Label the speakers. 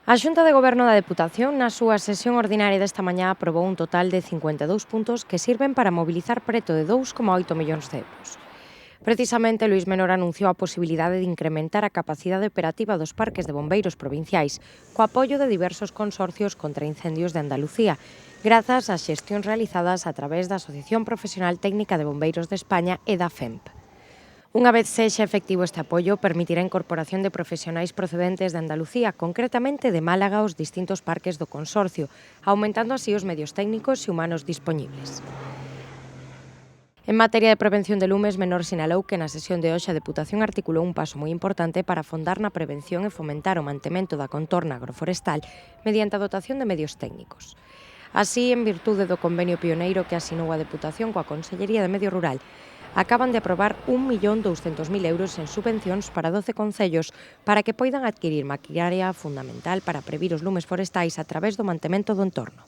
Speaker 1: A Xunta de Goberno da Deputación, na súa sesión ordinaria desta mañá, aprobou un total de 52 puntos que sirven para mobilizar preto de 2,8 millóns de euros. Precisamente, Luís Menor anunciou a posibilidade de incrementar a capacidade operativa dos parques de bombeiros provinciais co apoio de diversos consorcios contra incendios de Andalucía, grazas ás xestións realizadas a través da Asociación Profesional Técnica de Bombeiros de España e da FEMP. Unha vez sexa efectivo este apoio, permitirá a incorporación de profesionais procedentes de Andalucía, concretamente de Málaga, aos distintos parques do consorcio, aumentando así os medios técnicos e humanos dispoñibles. En materia de prevención de lumes, Menor sinalou que na sesión de hoxe a Deputación articulou un paso moi importante para afondar na prevención e fomentar o mantemento da contorna agroforestal mediante a dotación de medios técnicos. Así, en virtude do convenio pioneiro que asinou a Deputación coa Consellería de Medio Rural, acaban de aprobar 1.200.000 euros en subvencións para 12 concellos para que poidan adquirir maquinaria fundamental para previr os lumes forestais a través do mantemento do entorno.